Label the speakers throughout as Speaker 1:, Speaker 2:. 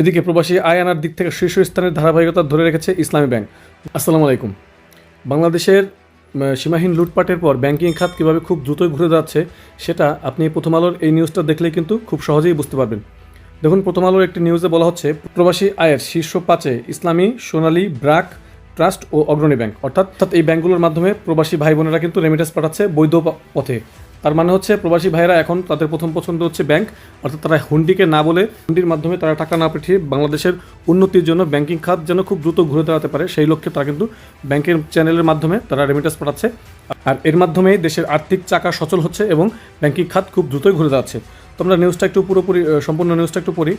Speaker 1: এদিকে প্রবাসী আয় আনার দিক থেকে শীর্ষস্থানের ধারাবাহিকতা ধরে রেখেছে ইসলামী ব্যাংক। আসসালামু আলাইকুম। বাংলাদেশের সীমাহীন লুটপাটের পর ব্যাংকিং খাত কীভাবে খুব দ্রুতই ঘুরে যাচ্ছে সেটা আপনি প্রথম আলোর এই নিউজটা দেখলেই কিন্তু খুব সহজেই বুঝতে পারবেন। দেখুন, প্রথম আলোর একটি নিউজে বলা হচ্ছে প্রবাসী আয়ের শীর্ষ 5-এ ইসলামী, সোনালী, ব্র্যাক, ট্রাস্ট ও অগ্রণী ব্যাংক। অর্থাৎ এই ব্যাংকগুলোর মাধ্যমে প্রবাসী ভাই বোনেরা কিন্তু রেমিটেন্স পাঠাচ্ছে বৈধ পথে। তার মানে হচ্ছে প্রবাসী ভাইরা এখন তাদের প্রথম পছন্দ হচ্ছে ব্যাংক, অর্থাৎ তারা হুন্ডিকে না বলে হুন্ডির মাধ্যমে তারা টাকা না পাঠিয়ে বাংলাদেশের উন্নতির জন্য ব্যাংকিং খাত যেন খুব দ্রুত ঘুরে দাঁড়াতে পারে সেই লক্ষ্যে তারা কিন্তু ব্যাংকের চ্যানেলের মাধ্যমে তারা রেমিটেন্স পাঠাচ্ছে। আর এর মাধ্যমেই দেশের আর্থিক চাকা সচল হচ্ছে এবং ব্যাংকিং খাত খুব দ্রুতই ঘুরে যাচ্ছে। তোমরা নিউজটা একটু পুরোপুরি সম্পূর্ণ নিউজটা একটু পড়ি।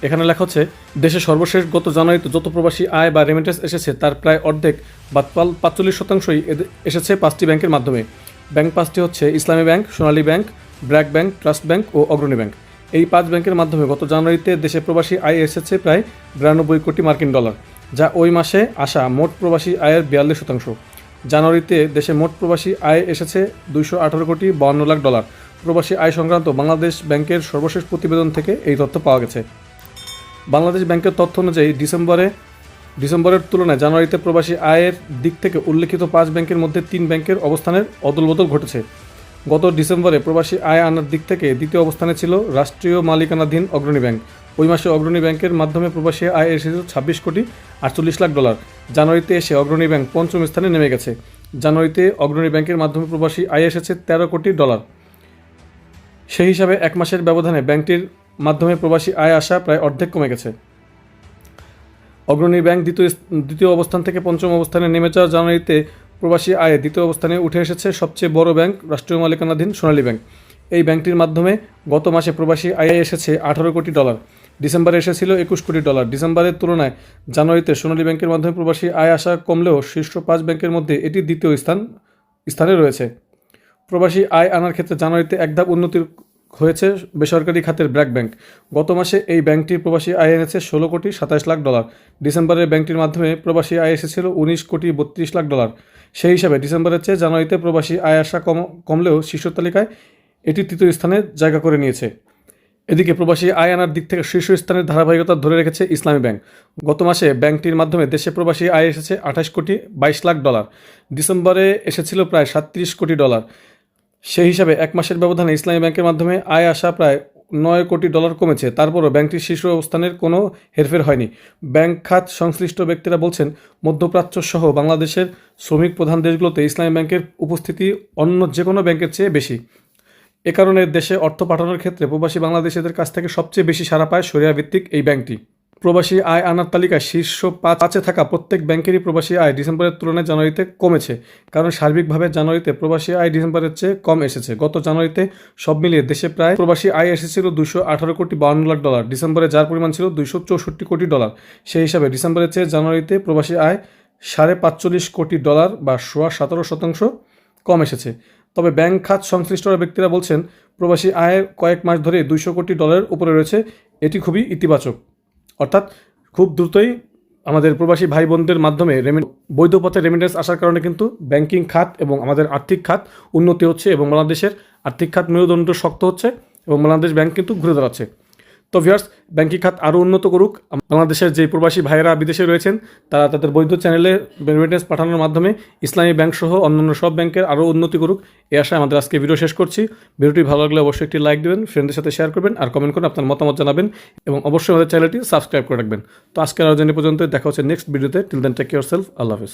Speaker 1: এখানে লেখা হচ্ছে, দেশে সর্বশেষ গত জানুয়ারিতে যত প্রবাসী আয় বা রেমিটেন্স এসেছে তার প্রায় অর্ধেক বা 45% এসেছে 5টি ব্যাংকের মাধ্যমে। ব্যাংক 5টি হচ্ছে Islami Bank, Sonali Bank, BRAC Bank, Trust Bank ও অগ্রণী ব্যাংক। এই 5 ব্যাংকের মাধ্যমে গত জানুয়ারিতে দেশে প্রবাসী আয় এসেছে প্রায় 92 কোটি মার্কিন ডলার, যা ওই মাসে আসা মোট প্রবাসী আয়ের 42%। জানুয়ারিতে দেশে মোট প্রবাসী আয় এসেছে 218 কোটি 52 লাখ ডলার। প্রবাসী আয় সংক্রান্ত বাংলাদেশ ব্যাংকের সর্বশেষ প্রতিবেদন থেকে এই তথ্য পাওয়া গেছে। বাংলাদেশ ব্যাংকের তথ্য অনুযায়ী ডিসেম্বরের তুলনায় জানুয়ারিতে প্রবাসী আয়ের দিক থেকে উল্লেখিত 5 ব্যাংকের মধ্যে 3 ব্যাংকের অবস্থানের অদলবদল ঘটেছে। গত ডিসেম্বরে প্রবাসী আয় আনার দিক থেকে দ্বিতীয় অবস্থানে ছিল রাষ্ট্রীয় মালিকানাধীন অগ্রণী ব্যাংক। ওই মাসে অগ্রণী ব্যাংকের মাধ্যমে প্রবাসী আয় এসেছিল 26 কোটি 48 লাখ ডলার। জানুয়ারিতে এসে অগ্রণী ব্যাংক পঞ্চম স্থানে নেমে গেছে। জানুয়ারিতে অগ্রণী ব্যাংকের মাধ্যমে প্রবাসী আয় এসেছে 13 কোটি ডলার। সেই হিসাবে এক মাসের ব্যবধানে ব্যাংকটির মাধ্যমে প্রবাসী আয় আসা প্রায় অর্ধেক কমে গেছে। অগ্রণী ব্যাংক দ্বিতীয় অবস্থান থেকে পঞ্চম অবস্থানে নেমে যাওয়া জানুয়ারিতে প্রবাসী আয়ে দ্বিতীয় অবস্থানে উঠে এসেছে সবচেয়ে বড় ব্যাংক রাষ্ট্রীয় মালিকানাধীন সোনালী ব্যাংক। এই ব্যাংকটির মাধ্যমে গত মাসে প্রবাসী আয় এসেছে 18 কোটি ডলার। ডিসেম্বরে এসেছিল 21 কোটি ডলার। ডিসেম্বরের তুলনায় জানুয়ারিতে সোনালী ব্যাংকের মাধ্যমে প্রবাসী আয় আসা কমলেও শীর্ষ 5 ব্যাংকের মধ্যে এটি দ্বিতীয় স্থানে রয়েছে। প্রবাসী আয় আনার ক্ষেত্রে জানুয়ারিতে এক ধাপ উন্নতি হয়েছে বেসরকারি খাতের ব্র্যাক ব্যাংক। গত মাসে এই ব্যাংকটির প্রবাসী আয় এনেছে 16 কোটি 27 লাখ ডলার। ডিসেম্বরে ব্যাংকটির মাধ্যমে প্রবাসী আয় এসেছিল 19 কোটি 32 লাখ ডলার। সেই হিসাবে ডিসেম্বরের চেয়ে জানুয়ারিতে প্রবাসী আয় আসা কমলেও শীর্ষ তালিকায় এটি তৃতীয় স্থানে জায়গা করে নিয়েছে। এদিকে প্রবাসী আয় আনার দিক থেকে শীর্ষস্থানের ধারাবাহিকতা ধরে রেখেছে ইসলামী ব্যাংক। গত মাসে ব্যাংকটির মাধ্যমে দেশে প্রবাসী আয় এসেছে 28 কোটি 22 লাখ ডলার। ডিসেম্বরে এসেছিল প্রায় 37 কোটি ডলার। সেই হিসাবে এক মাসের ব্যবধানে ইসলামী ব্যাংকের মাধ্যমে আয় আসা প্রায় 9 কোটি ডলার কমেছে। তারপরও ব্যাংকটির শীর্ষ অবস্থানের কোনো হেরফের হয়নি। ব্যাংক খাত সংশ্লিষ্ট ব্যক্তিরা বলছেন, মধ্যপ্রাচ্য সহ বাংলাদেশের শ্রমিক প্রধান দেশগুলোতে ইসলামী ব্যাংকের উপস্থিতি অন্য যে কোনো ব্যাংকের চেয়ে বেশি। এ কারণে দেশে অর্থ পাঠানোর ক্ষেত্রে প্রবাসী বাংলাদেশিদের কাছ থেকে সবচেয়ে বেশি সাড়া পায় শরিয়া ভিত্তিক এই ব্যাংকটি। প্রবাসী আয় আনার তালিকায় শীর্ষ 5-এ থাকা প্রত্যেক ব্যাংকেরই প্রবাসী আয় ডিসেম্বরের তুলনায় জানুয়ারিতে কমেছে, কারণ সার্বিকভাবে জানুয়ারিতে প্রবাসী আয় ডিসেম্বরের চেয়ে কম এসেছে। গত জানুয়ারিতে সব মিলিয়ে দেশে প্রায় প্রবাসী আয় এসেছিল 218 কোটি 52 লাখ ডলার। ডিসেম্বরে যার পরিমাণ ছিল 264 কোটি ডলার। সেই হিসাবে ডিসেম্বরের চেয়ে জানুয়ারিতে প্রবাসী আয় 45.5 কোটি ডলার বা 17% কম এসেছে। তবে ব্যাংক খাত সংশ্লিষ্ট ব্যক্তিরা বলছেন, প্রবাসী আয় কয়েক মাস ধরে 200 কোটি ডলারের উপরে রয়েছে। এটি খুবই ইতিবাচক। অর্থাৎ খুব দ্রুতই আমাদের প্রবাসী ভাই বোনদের মাধ্যমে বৈধ পথে রেমিটেন্স আসার কারণে কিন্তু ব্যাংকিং খাত এবং আমাদের আর্থিক খাত উন্নতি হচ্ছে এবং বাংলাদেশের আর্থিক খাত মেরুদণ্ড শক্ত হচ্ছে এবং বাংলাদেশ ব্যাংক কিন্তু ঘুরে দাঁড়াচ্ছে। তো ভিউয়ার্স, ব্যাংকিং খাত আরও উন্নত করুক। বাংলাদেশের যে প্রবাসী ভাইয়েরা বিদেশে রয়েছেন তারা তাদের বৈধ চ্যানেলে রেমিটেন্স পাঠানোর মাধ্যমে ইসলামী ব্যাংক সহ অন্যান্য সব ব্যাংকের আরও উন্নতি করুক। এই আশায় আমাদের আজকে ভিডিও শেষ করছি। ভিডিওটি ভালো লাগলে অবশ্যই একটি লাইক দেবেন, ফ্রেন্ডদের সাথে শেয়ার করবেন আর কমেন্ট করে আপনার মতামত জানাবেন এবং অবশ্যই আমাদের চ্যানেলটি সাবস্ক্রাইব করে রাখবেন। তো আজকের আলোচনা পর্যন্ত দেখা হচ্ছে নেক্সট ভিডিওতে। Till then take care self. আল্লাহ হাফেজ।